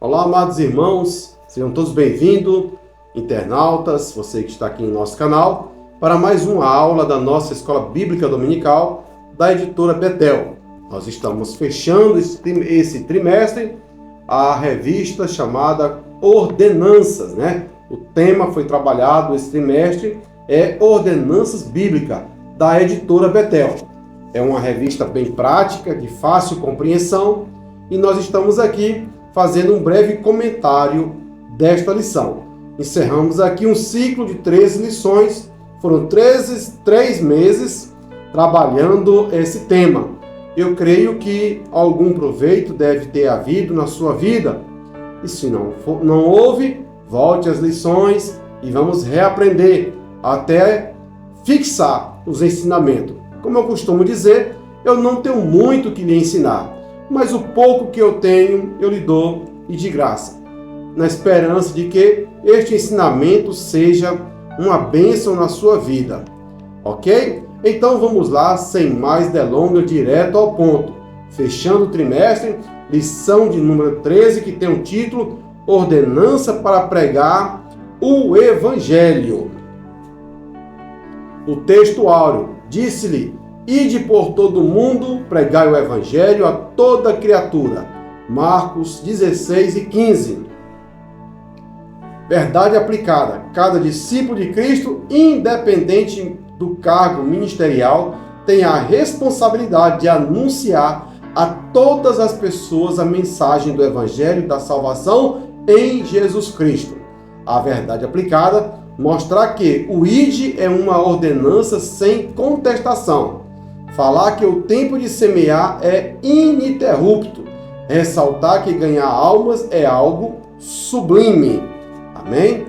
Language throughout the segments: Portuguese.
Olá, amados irmãos, sejam todos bem-vindos, internautas, você que está aqui no nosso canal, para mais uma aula da nossa Escola Bíblica Dominical da editora Betel. Nós estamos fechando esse trimestre a revista chamada Ordenanças, né? O tema foi trabalhado esse trimestre é Ordenanças Bíblicas, da editora Betel. É uma revista bem prática, de fácil compreensão, e nós estamos aqui fazendo um breve comentário desta lição. Encerramos aqui um ciclo de 13 lições, foram 3 meses trabalhando esse tema. Eu creio que algum proveito deve ter havido na sua vida, e se não houve, volte às lições e vamos reaprender até fixar os ensinamentos. Como eu costumo dizer, eu não tenho muito que lhe ensinar, mas o pouco que eu tenho, eu lhe dou e de graça, na esperança de que este ensinamento seja uma bênção na sua vida, ok? Então vamos lá, sem mais delongas, direto ao ponto. Fechando o trimestre, lição de número 13, que tem o título Ordenança para pregar o Evangelho. O texto áureo, disse-lhe: Ide por todo o mundo, pregai o Evangelho a toda criatura. Marcos 16 e 15. Verdade aplicada. Cada discípulo de Cristo, independente do cargo ministerial, tem a responsabilidade de anunciar a todas as pessoas a mensagem do Evangelho da salvação em Jesus Cristo. A verdade aplicada, mostrar que o ide é uma ordenança sem contestação. Falar que o tempo de semear é ininterrupto. Ressaltar que ganhar almas é algo sublime. Amém?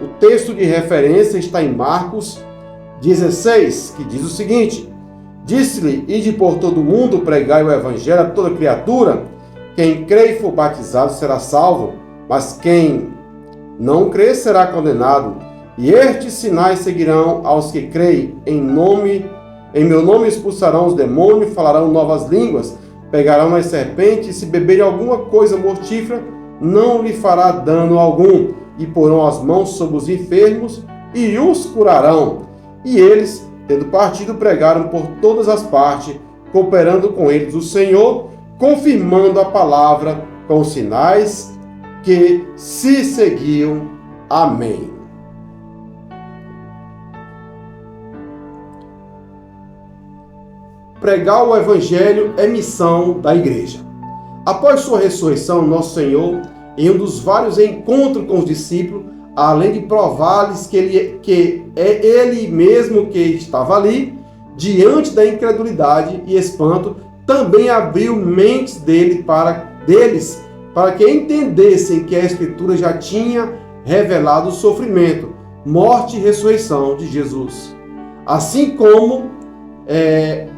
O texto de referência está em Marcos 16, que diz o seguinte: Disse-lhe, ide por todo o mundo, pregai o evangelho a toda criatura. Quem crê e for batizado será salvo, mas quem não crê será condenado. E estes sinais seguirão aos que creem. Em meu nome expulsarão os demônios, falarão novas línguas, pegarão as serpentes, e se beberem alguma coisa mortífera, não lhe fará dano algum, e porão as mãos sobre os enfermos, e os curarão. E eles, tendo partido, pregaram por todas as partes, cooperando com eles o Senhor, confirmando a palavra com os sinais que se seguiam. Amém. Pregar o Evangelho é missão da igreja. Após sua ressurreição, nosso Senhor, em um dos vários encontros com os discípulos, além de provar-lhes que é Ele mesmo que estava ali, diante da incredulidade e espanto, também abriu mentes deles para que entendessem que a Escritura já tinha revelado o sofrimento, morte e ressurreição de Jesus. Assim como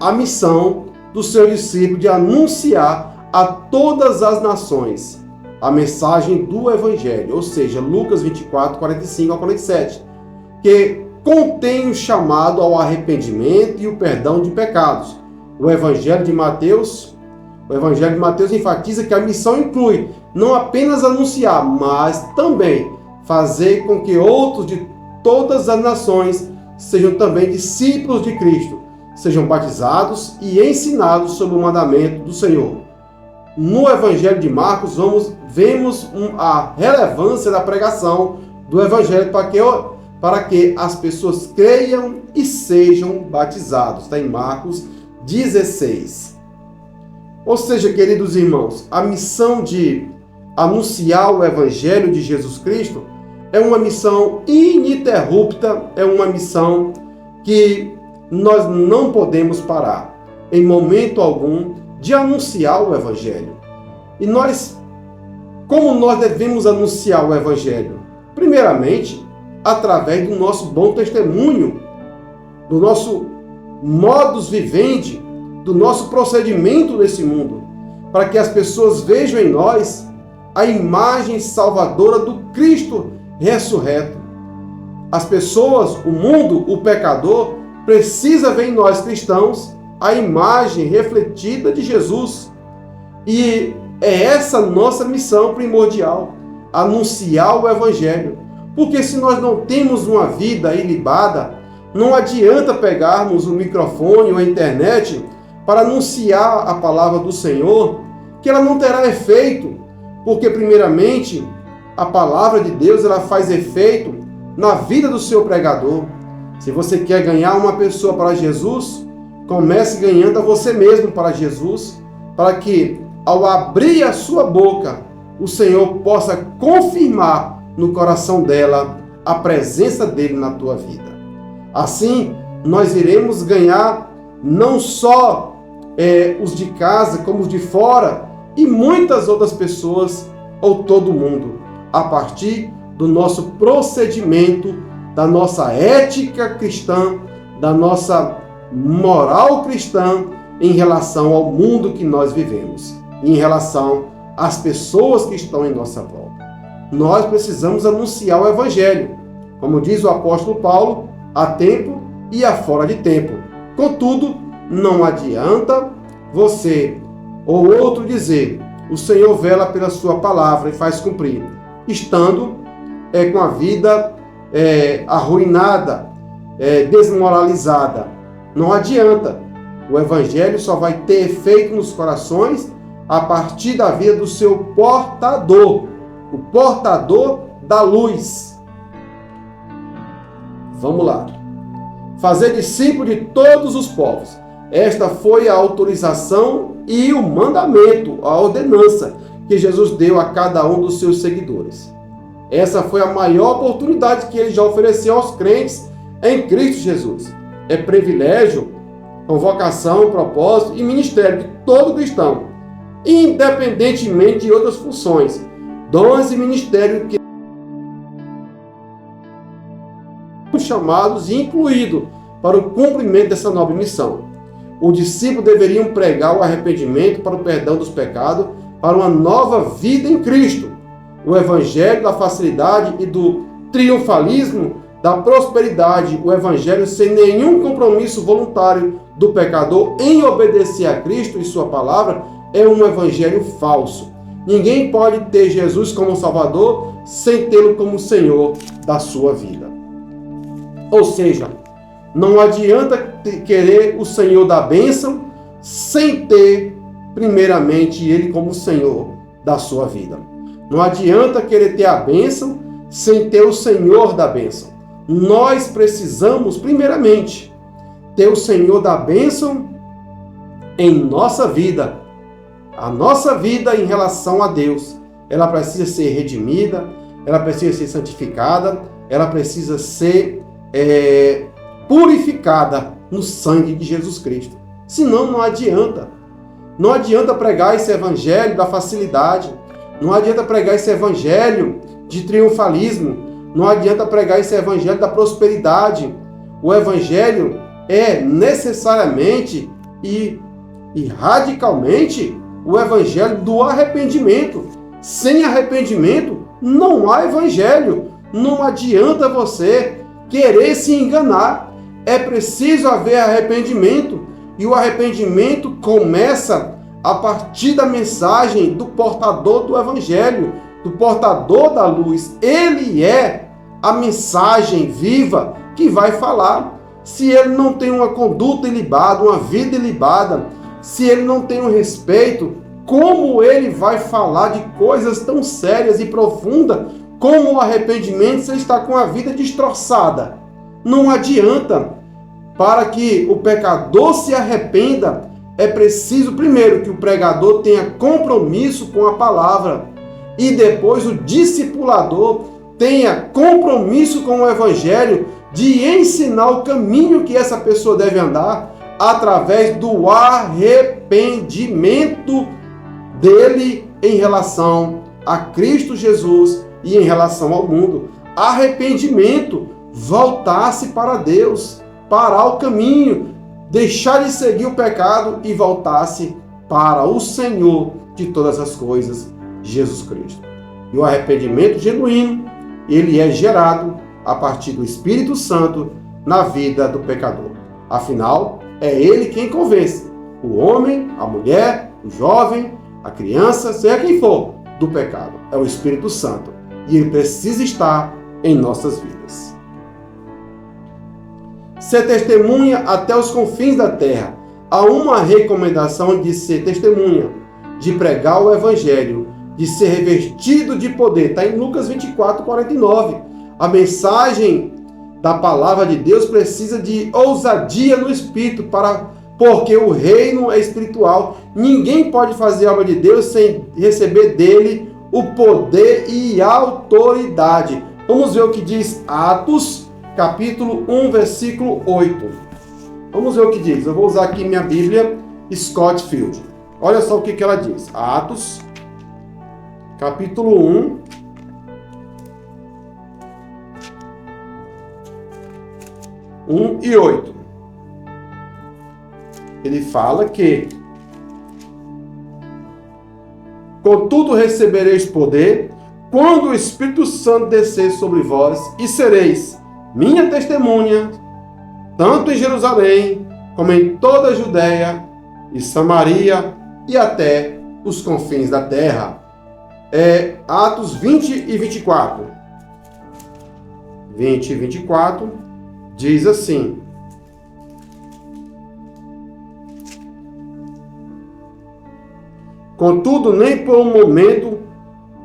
a missão do seu discípulo de anunciar a todas as nações a mensagem do Evangelho, ou seja, Lucas 24, 45 a 47, que contém o chamado ao arrependimento e o perdão de pecados. O Evangelho de Mateus enfatiza que a missão inclui não apenas anunciar, mas também fazer com que outros de todas as nações sejam também discípulos de Cristo, sejam batizados e ensinados sobre o mandamento do Senhor. No Evangelho de Marcos, vemos a relevância da pregação do Evangelho para que as pessoas creiam e sejam batizados. Está em Marcos 16. Ou seja, queridos irmãos, a missão de anunciar o Evangelho de Jesus Cristo é uma missão ininterrupta, é uma missão que nós não podemos parar, em momento algum, de anunciar o Evangelho. E como nós devemos anunciar o Evangelho? Primeiramente, através do nosso bom testemunho, do nosso modus vivendi, do nosso procedimento nesse mundo, para que as pessoas vejam em nós a imagem salvadora do Cristo ressurreto. As pessoas, o mundo, o pecador, precisa ver em nós cristãos a imagem refletida de Jesus. E É essa nossa missão primordial, anunciar o Evangelho. Porque se nós não temos uma vida ilibada, não adianta pegarmos o microfone ou a internet para anunciar a palavra do Senhor, que ela não terá efeito, porque primeiramente a palavra de Deus ela faz efeito na vida do seu pregador. Se você quer ganhar uma pessoa para Jesus, comece ganhando a você mesmo para Jesus, para que ao abrir a sua boca, o Senhor possa confirmar no coração dela a presença dele na tua vida. Assim, nós iremos ganhar não só os de casa, como os de fora e muitas outras pessoas ou todo mundo, a partir do nosso procedimento, da nossa ética cristã, da nossa moral cristã em relação ao mundo que nós vivemos, em relação às pessoas que estão em nossa volta. Nós precisamos anunciar o Evangelho, como diz o apóstolo Paulo, a tempo e a fora de tempo. Contudo, não adianta você ou outro dizer: o Senhor vela pela sua palavra e faz cumprir, estando com a vida arruinada, desmoralizada. Não adianta. O Evangelho só vai ter efeito nos corações a partir da vida do seu portador, o portador da luz. Vamos lá. Fazer discípulo de todos os povos. Esta foi a autorização e o mandamento, a ordenança que Jesus deu a cada um dos seus seguidores. Essa foi a maior oportunidade que ele já ofereceu aos crentes em Cristo Jesus. É privilégio, convocação, propósito e ministério de todo cristão, independentemente de outras funções, dons e ministérios que são chamados e incluídos para o cumprimento dessa nobre missão. Os discípulos deveriam pregar o arrependimento para o perdão dos pecados, para uma nova vida em Cristo. O evangelho da facilidade e do triunfalismo, da prosperidade, o evangelho sem nenhum compromisso voluntário do pecador em obedecer a Cristo e sua palavra, é um evangelho falso. Ninguém pode ter Jesus como Salvador sem tê-lo como Senhor da sua vida. Ou seja, não adianta querer o Senhor da bênção sem ter, primeiramente, Ele como Senhor da sua vida. Não adianta querer ter a bênção sem ter o Senhor da bênção. Nós precisamos, primeiramente, ter o Senhor da bênção em nossa vida. A nossa vida em relação a Deus, ela precisa ser redimida, ela precisa ser santificada, ela precisa ser purificada no sangue de Jesus Cristo. Senão não adianta. Não adianta pregar esse evangelho da facilidade. Não adianta pregar esse evangelho de triunfalismo. Não adianta pregar esse evangelho da prosperidade. O evangelho é necessariamente e radicalmente o evangelho do arrependimento. Sem arrependimento não há evangelho. Não adianta você querer se enganar. É preciso haver arrependimento. E o arrependimento começa a partir da mensagem do portador do evangelho, do portador da luz. Ele é a mensagem viva que vai falar. Se ele não tem uma conduta ilibada, uma vida ilibada, se ele não tem um respeito, como ele vai falar de coisas tão sérias e profundas como o arrependimento se ele está com a vida destroçada? Não adianta. Para que o pecador se arrependa, é preciso primeiro que o pregador tenha compromisso com a palavra e depois o discipulador tenha compromisso com o evangelho de ensinar o caminho que essa pessoa deve andar através do arrependimento dele em relação a Cristo Jesus e em relação ao mundo. Arrependimento, voltar-se para Deus, parar o caminho, deixar de seguir o pecado e voltar-se para o Senhor de todas as coisas, Jesus Cristo. E o arrependimento genuíno, ele é gerado a partir do Espírito Santo na vida do pecador. Afinal, é ele quem convence o homem, a mulher, o jovem, a criança, seja quem for, do pecado. É o Espírito Santo. E ele precisa estar em nossas vidas. Ser testemunha até os confins da terra. Há uma recomendação de ser testemunha, de pregar o Evangelho, de ser revestido de poder. Está em Lucas 24, 49. A mensagem da palavra de Deus precisa de ousadia no Espírito, porque o reino é espiritual. Ninguém pode fazer a obra de Deus sem receber dele o poder e a autoridade. Vamos ver o que diz Atos, capítulo 1, versículo 8. Vamos ver o que diz. Eu vou usar aqui minha Bíblia Scottfield. Olha só o que ela diz. Atos, capítulo 1, e 8. Ele fala que: contudo recebereis poder quando o Espírito Santo descer sobre vós, e sereis minha testemunha, tanto em Jerusalém, como em toda a Judéia e Samaria e até os confins da terra. Atos 20 e 24. 20 e 24 diz assim: contudo, nem por um momento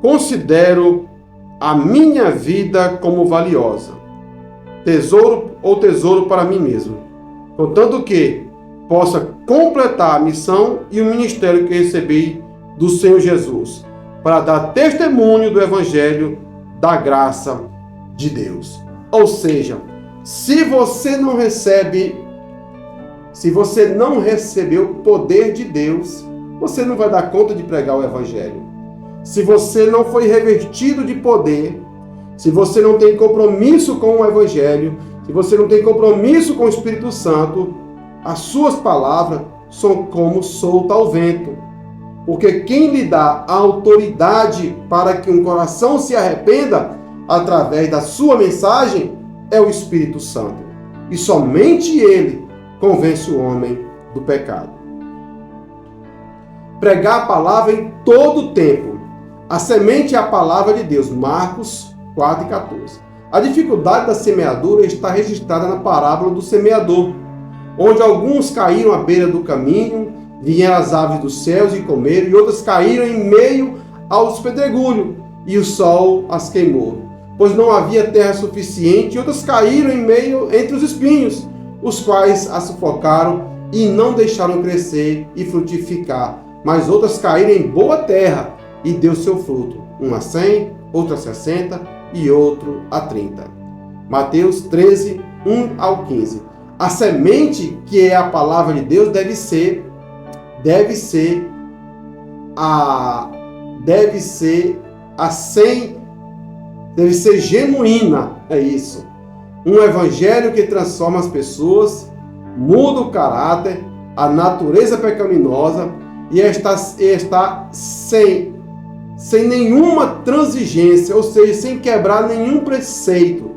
considero a minha vida como valiosa, tesouro para mim mesmo, contanto que possa completar a missão e o ministério que recebi do Senhor Jesus, para dar testemunho do Evangelho da graça de Deus. Ou seja, se você não recebeu o poder de Deus, você não vai dar conta de pregar o Evangelho. Se você não foi revestido de poder, se você não tem compromisso com o Evangelho, se você não tem compromisso com o Espírito Santo, as suas palavras são como solta ao vento. Porque quem lhe dá a autoridade para que um coração se arrependa através da sua mensagem é o Espírito Santo. E somente ele convence o homem do pecado. Pregar a palavra em todo o tempo. A semente é a palavra de Deus. Marcos 4 e 14. A dificuldade da semeadura está registrada na parábola do semeador, onde alguns caíram à beira do caminho, vieram as aves dos céus e comeram, e outras caíram em meio aos pedregulhos, e o sol as queimou, pois não havia terra suficiente, e outras caíram em meio entre os espinhos, os quais as sufocaram e não deixaram crescer e frutificar. Mas outras caíram em boa terra e deu seu fruto, um a 100, outro a 60 e outro a 30. Mateus 13, 1 ao 15. A semente, que é a palavra de Deus, deve ser genuína, é isso. Um evangelho que transforma as pessoas, muda o caráter, a natureza pecaminosa e está sem nenhuma transigência, ou seja, sem quebrar nenhum preceito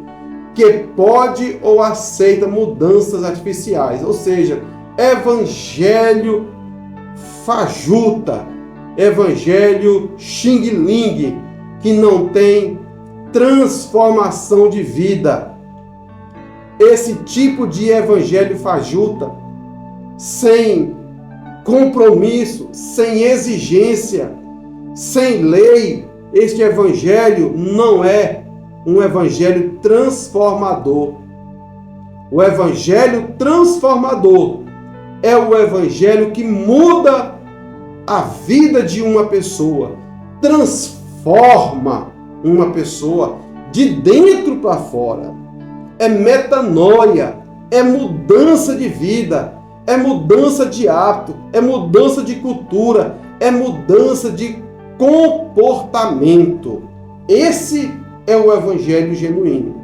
que pode ou aceita mudanças artificiais, ou seja, evangelho fajuta, evangelho xing-ling, que não tem transformação de vida. Esse tipo de evangelho fajuta, sem compromisso, sem exigência, sem lei, este evangelho não é um evangelho transformador. O evangelho transformador é o evangelho que muda a vida de uma pessoa, transforma uma pessoa de dentro para fora. É metanoia, é mudança de vida, é mudança de hábito, é mudança de cultura, é mudança de comportamento. Esse é o evangelho genuíno.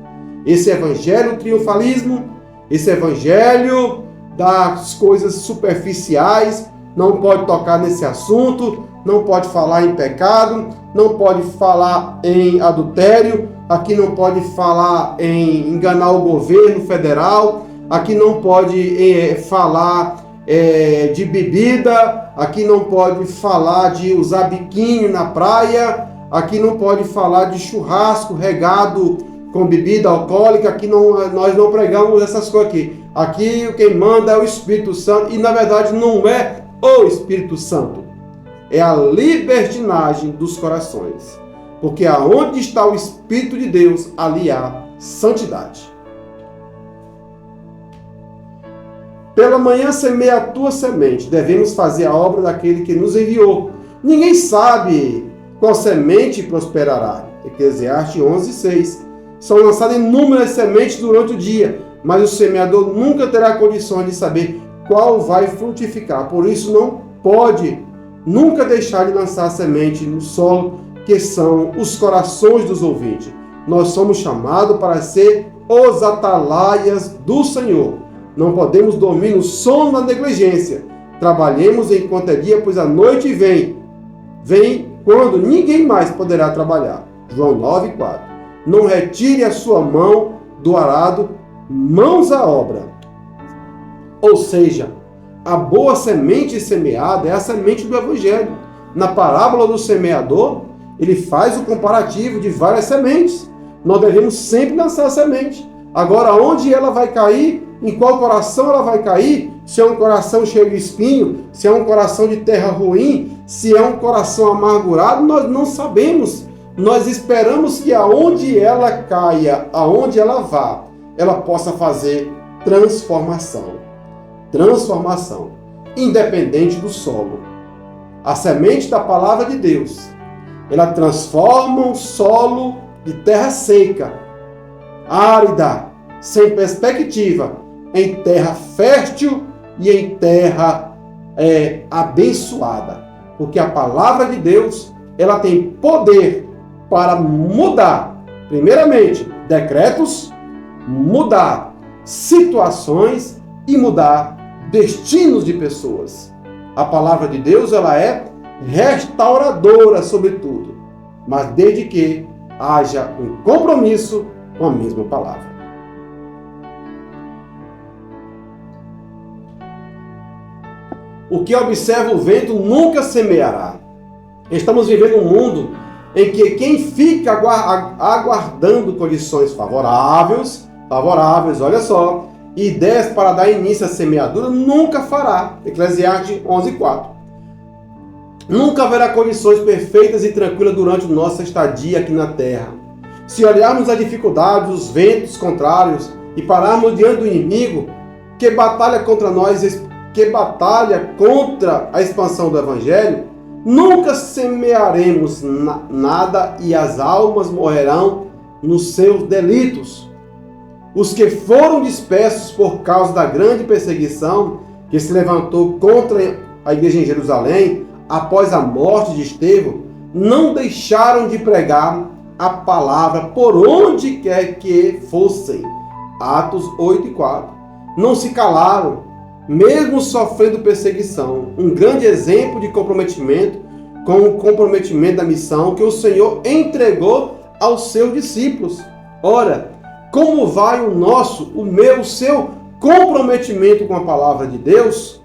Esse evangelho triunfalismo, esse evangelho das coisas superficiais, não pode tocar nesse assunto, não pode falar em pecado, não pode falar em adultério, aqui não pode falar em enganar o governo federal, aqui não pode falar de bebida, aqui não pode falar de usar biquíni na praia, aqui não pode falar de churrasco regado com bebida alcoólica, aqui nós não pregamos essas coisas aqui. Aqui quem manda é o Espírito Santo, e na verdade não é o Espírito Santo, é a libertinagem dos corações. Porque aonde está o Espírito de Deus, ali há santidade. Pela manhã semeia a tua semente, devemos fazer a obra daquele que nos enviou. Ninguém sabe qual semente prosperará. Eclesiastes 11:6. São lançadas inúmeras sementes durante o dia, mas o semeador nunca terá condições de saber qual vai frutificar. Por isso não pode nunca deixar de lançar semente no solo, que são os corações dos ouvintes. Nós somos chamados para ser os atalaias do Senhor. Não podemos dormir no sono da negligência. Trabalhemos enquanto é dia, pois a noite vem. Vem quando ninguém mais poderá trabalhar. João 9:4. Não retire a sua mão do arado, mãos à obra. Ou seja, a boa semente semeada é a semente do Evangelho. Na parábola do semeador, ele faz o comparativo de várias sementes. Nós devemos sempre lançar a semente. Agora, onde ela vai cair, em qual coração ela vai cair, se é um coração cheio de espinho, se é um coração de terra ruim, se é um coração amargurado, nós não sabemos. Nós esperamos que aonde ela caia, aonde ela vá, ela possa fazer transformação. Transformação, independente do solo. A semente da palavra de Deus, ela transforma um solo de terra seca, árida, sem perspectiva, em terra fértil e em terra abençoada. Porque a palavra de Deus, ela tem poder para mudar, primeiramente, decretos, mudar situações e mudar destinos de pessoas. A palavra de Deus, ela é restauradora, sobretudo, mas desde que haja um compromisso com a mesma palavra. O que observa o vento nunca semeará. Estamos vivendo um mundo em que quem fica aguardando condições favoráveis, olha só, ideias para dar início à semeadura, nunca fará. Eclesiastes 11:4. Nunca haverá condições perfeitas e tranquilas durante nossa estadia aqui na Terra. Se olharmos as dificuldades, os ventos contrários e pararmos diante do inimigo que batalha contra nós, que batalha contra a expansão do Evangelho, nunca semearemos nada e as almas morrerão nos seus delitos. Os que foram dispersos por causa da grande perseguição que se levantou contra a igreja em Jerusalém após a morte de Estevão, não deixaram de pregar a palavra por onde quer que fossem. Atos 8:4. Não se calaram, mesmo sofrendo perseguição. Um grande exemplo de comprometimento com o comprometimento da missão que o Senhor entregou aos seus discípulos. Ora, como vai o seu comprometimento com a palavra de Deus?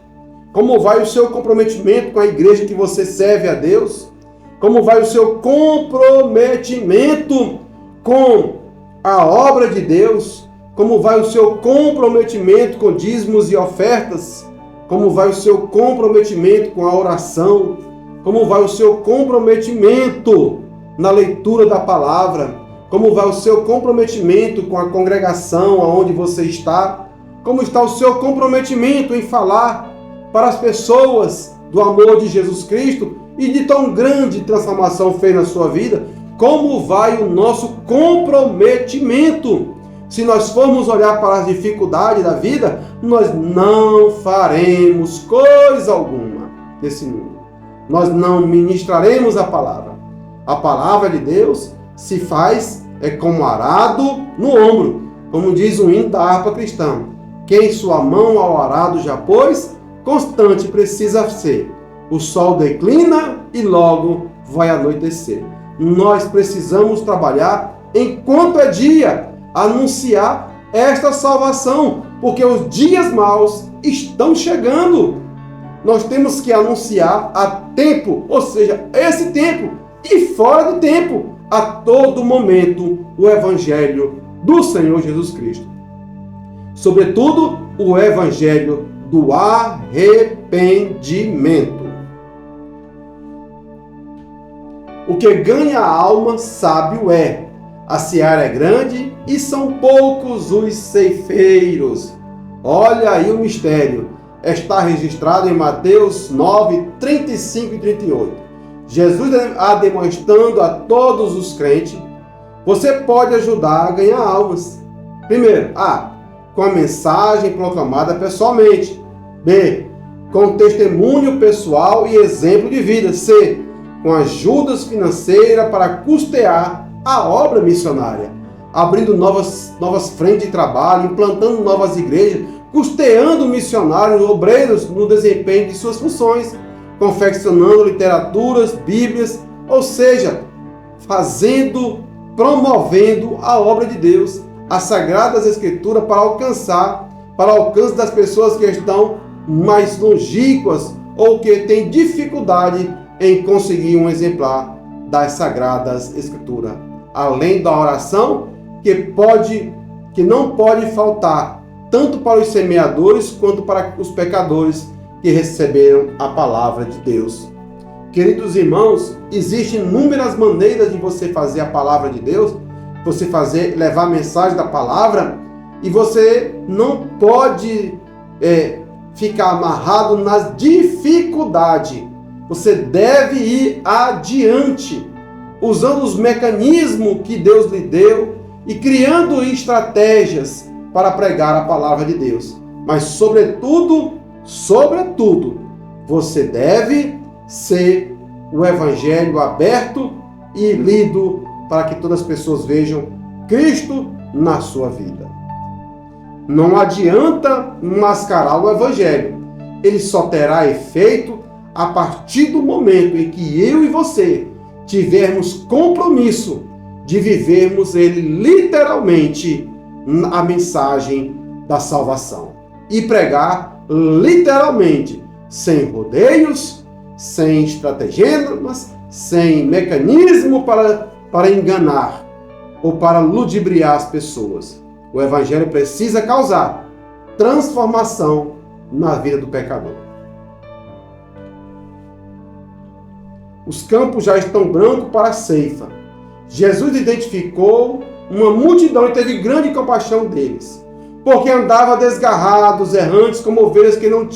Como vai o seu comprometimento com a igreja que você serve a Deus? Como vai o seu comprometimento com a obra de Deus? Como vai o seu comprometimento com dízimos e ofertas? Como vai o seu comprometimento com a oração? Como vai o seu comprometimento na leitura da palavra? Como vai o seu comprometimento com a congregação aonde você está? Como está o seu comprometimento em falar para as pessoas do amor de Jesus Cristo e de tão grande transformação fez na sua vida? Como vai o nosso comprometimento? Se nós formos olhar para as dificuldades da vida, nós não faremos coisa alguma nesse mundo. Nós não ministraremos a palavra. A palavra de Deus se faz como arado no ombro, como diz o hino da harpa cristã. Quem sua mão ao arado já pôs, constante precisa ser. O sol declina e logo vai anoitecer. Nós precisamos trabalhar enquanto é dia, anunciar esta salvação, porque os dias maus estão chegando. Nós temos que anunciar a tempo, ou seja, esse tempo e fora de tempo, a todo momento, o Evangelho do Senhor Jesus Cristo. Sobretudo, o Evangelho do arrependimento. O que ganha a alma sábio é: a seara é grande e são poucos os ceifeiros. Olha aí o mistério. Está registrado em Mateus 9, 35 e 38. Jesus demonstrando a todos os crentes: você pode ajudar a ganhar almas. Primeiro, A, com a mensagem proclamada pessoalmente. B, com testemunho pessoal e exemplo de vida. C, com ajudas financeiras para custear a obra missionária, abrindo novas frentes de trabalho, implantando novas igrejas, custeando missionários, obreiros no desempenho de suas funções, confeccionando literaturas, bíblias, ou seja, promovendo a obra de Deus, as Sagradas Escrituras para alcance das pessoas que estão mais longínquas ou que têm dificuldade em conseguir um exemplar das Sagradas Escrituras. Além da oração, que não pode faltar, tanto para os semeadores quanto para os pecadores que receberam a palavra de Deus. Queridos irmãos, existem inúmeras maneiras de você fazer a palavra de Deus, você levar a mensagem da palavra, e você não pode ficar amarrado nas dificuldades. Você deve ir adiante, usando os mecanismos que Deus lhe deu e criando estratégias para pregar a palavra de Deus. Mas, sobretudo, você deve ser o Evangelho aberto e lido para que todas as pessoas vejam Cristo na sua vida. Não adianta mascarar o Evangelho. Ele só terá efeito a partir do momento em que eu e você tivermos compromisso de vivermos ele literalmente, a mensagem da salvação, e pregar literalmente, sem rodeios, sem estratagemas, sem mecanismo para enganar ou para ludibriar as pessoas. O Evangelho precisa causar transformação na vida do pecador. Os campos já estão brancos para a ceifa. Jesus identificou uma multidão e teve grande compaixão deles, porque andava desgarrados, errantes, como ovelhas que não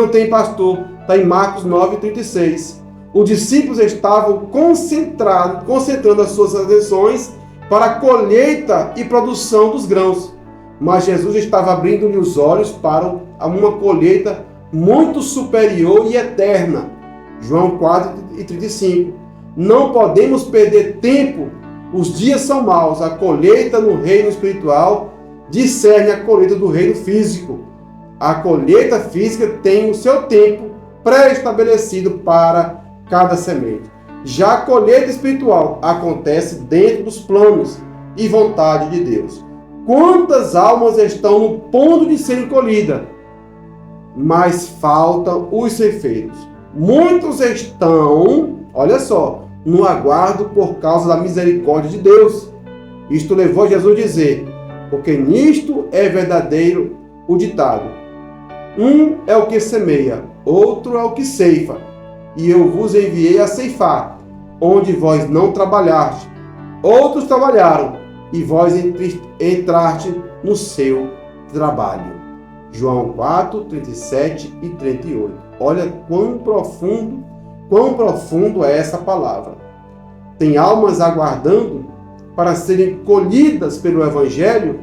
têm pastor. Está em Marcos 9:36. Os discípulos estavam concentrando as suas atenções para a colheita e produção dos grãos, mas Jesus estava abrindo-lhe os olhos para uma colheita muito superior e eterna. João 4:35. Não podemos perder tempo. Os dias são maus. A colheita no reino espiritual discerne a colheita do reino físico. A colheita física tem o seu tempo pré-estabelecido para cada semente. Já a colheita espiritual acontece dentro dos planos e vontade de Deus. Quantas almas estão no ponto de serem colhidas? Mas faltam os ceifeiros. Muitos estão, olha só, no aguardo por causa da misericórdia de Deus. Isto levou Jesus a dizer, porque nisto é verdadeiro o ditado: um é o que semeia, outro é o que ceifa, e eu vos enviei a ceifar, onde vós não trabalhaste. Outros trabalharam, e vós entraste no seu trabalho. João 4, 37 e 38. Olha quão profundo é essa palavra. Tem almas aguardando para serem colhidas pelo Evangelho,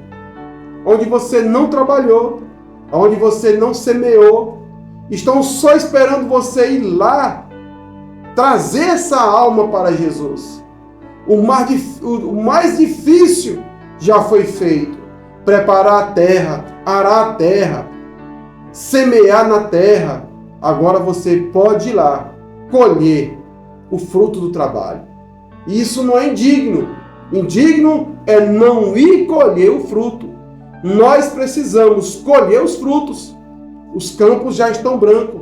onde você não trabalhou, onde você não semeou. Estão só esperando você ir lá, trazer essa alma para Jesus. O mais difícil já foi feito. Preparar a terra, arar a terra, semear na terra. Agora você pode ir lá, colher o fruto do trabalho. Isso não é indigno. Indigno é não ir colher o fruto. nós precisamos colher os frutos. Os campos já estão brancos.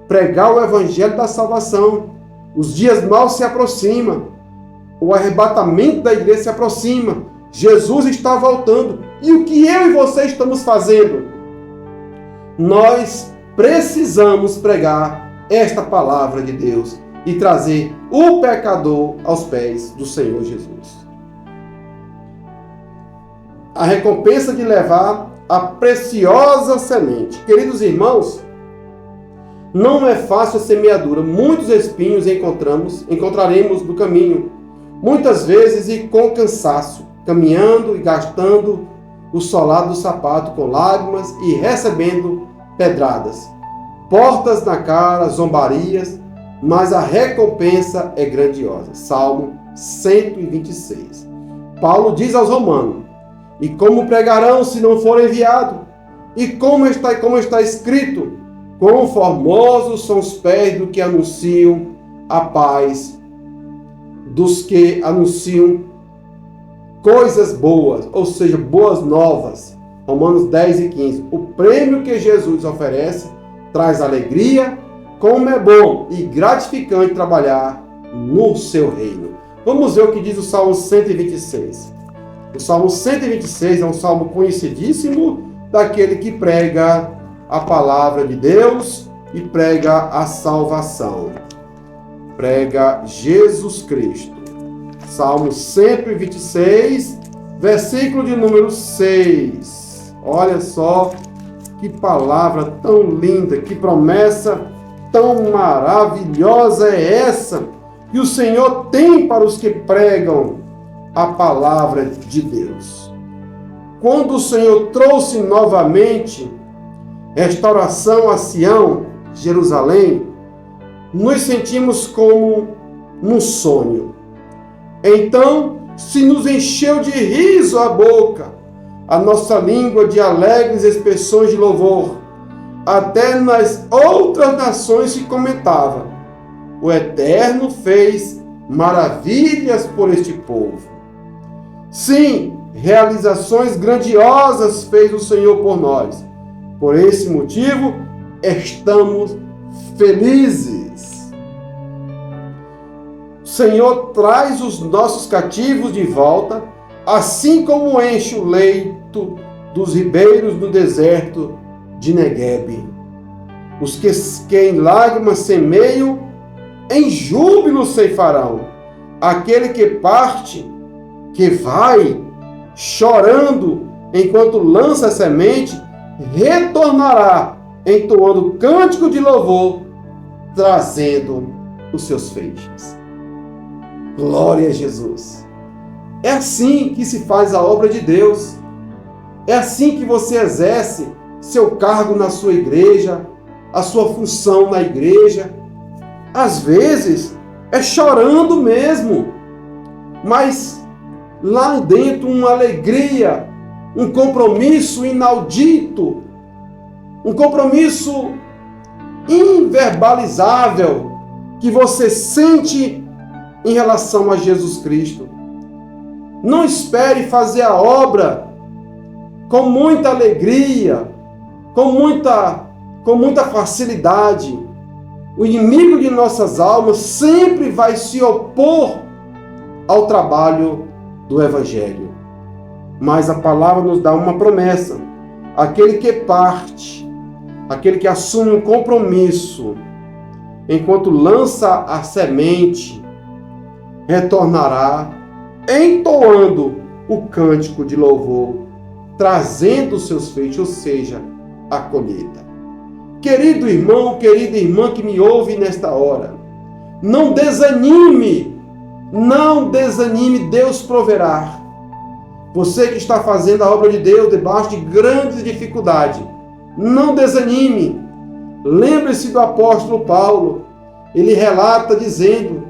Pregar o evangelho da salvação. Os dias maus se aproximam. O arrebatamento da igreja se aproxima. Jesus está voltando. E o que eu e você estamos fazendo? Nós precisamos pregar esta palavra de Deus e trazer o pecador aos pés do Senhor Jesus. A recompensa de levar a preciosa semente. Queridos irmãos, não é fácil a semeadura. Muitos espinhos encontraremos no caminho. Muitas vezes e com cansaço, caminhando e gastando o solado do sapato com lágrimas e recebendo pedradas. Portas na cara, zombarias, mas a recompensa é grandiosa. Salmo 126. Paulo diz aos romanos: e como pregarão se não for enviado? E como está escrito: quão formosos são os pés do que anunciam a paz, dos que anunciam coisas boas, ou seja, boas novas. Romanos 10 e 15. O prêmio que Jesus oferece traz alegria, como é bom e gratificante trabalhar no seu reino. Vamos ver o que diz o Salmo 126. O Salmo 126 é um salmo conhecidíssimo daquele que prega a palavra de Deus e prega a salvação. Prega Jesus Cristo. Salmo 126, versículo de número 6. Olha só que palavra tão linda, que promessa tão maravilhosa é essa que o Senhor tem para os que pregam a palavra de Deus. Quando o Senhor trouxe novamente restauração a Sião, Jerusalém, nos sentimos como num sonho. Então se nos encheu de riso a boca, a nossa língua de alegres expressões de louvor. Até nas outras nações se comentava: o Eterno fez maravilhas por este povo. Sim, realizações grandiosas fez o Senhor por nós. Por esse motivo, estamos felizes. O Senhor traz os nossos cativos de volta, assim como enche o leito dos ribeiros no deserto de Neguebe. Os que em lágrimas semeiam, em júbilo ceifarão. Aquele que parte, que vai chorando enquanto lança a semente, retornará entoando cântico de louvor, trazendo os seus feixes. Glória a Jesus! É assim que se faz a obra de Deus. É assim que você exerce seu cargo na sua igreja, a sua função na igreja. Às vezes é chorando mesmo, mas lá dentro uma alegria, um compromisso inaudito, um compromisso inverbalizável que você sente em relação a Jesus Cristo. Não espere fazer a obra com muita alegria, com muita facilidade. O inimigo de nossas almas sempre vai se opor ao trabalho do Evangelho. Mas a palavra nos dá uma promessa. Aquele que parte, aquele que assume um compromisso, enquanto lança a semente, retornará entoando o cântico de louvor, trazendo os seus feixes, ou seja, a colheita. Querido irmão, querida irmã que me ouve nesta hora, não desanime, Deus proverá. Você que está fazendo a obra de Deus debaixo de grandes dificuldades, não desanime. Lembre-se do apóstolo Paulo, ele relata dizendo: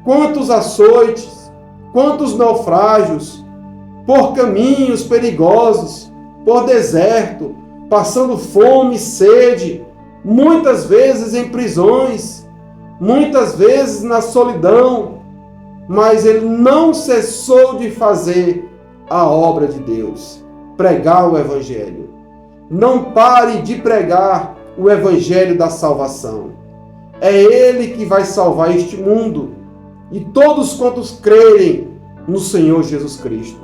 quantos açoites, quantos naufrágios, por caminhos perigosos, por deserto, passando fome e sede, muitas vezes em prisões, muitas vezes na solidão, mas ele não cessou de fazer a obra de Deus. pregar o Evangelho. Não pare de pregar o Evangelho da salvação. É Ele que vai salvar este mundo e todos quantos crerem no Senhor Jesus Cristo.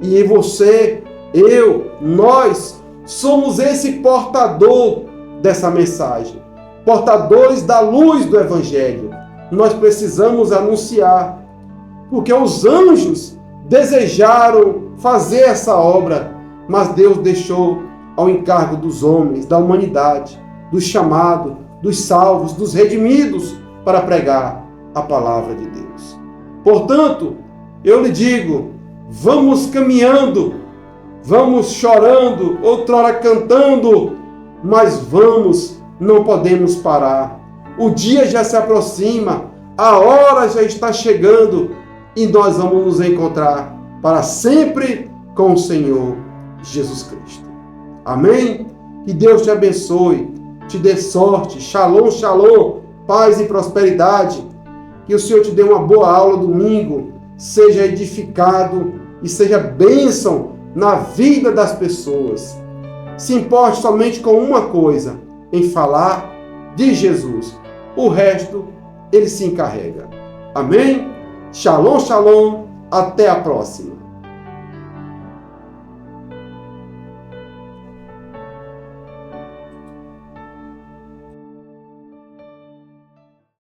E você, eu, nós somos esse portador dessa mensagem, portadores da luz do Evangelho. Nós precisamos anunciar, porque os anjos desejaram fazer essa obra, mas Deus deixou ao encargo dos homens, da humanidade, dos chamados, dos salvos, dos redimidos, para pregar a palavra de Deus. Portanto, eu lhe digo, vamos caminhando, vamos chorando, outrora cantando, mas vamos, não podemos parar. O dia já se aproxima, a hora já está chegando e nós vamos nos encontrar para sempre com o Senhor Jesus Cristo. Amém? Que Deus te abençoe, te dê sorte, shalom, shalom, paz e prosperidade. Que o Senhor te dê uma boa aula domingo, seja edificado e seja bênção na vida das pessoas. Se importe somente com uma coisa, em falar de Jesus. O resto, Ele se encarrega. Amém? Shalom, shalom. Até a próxima.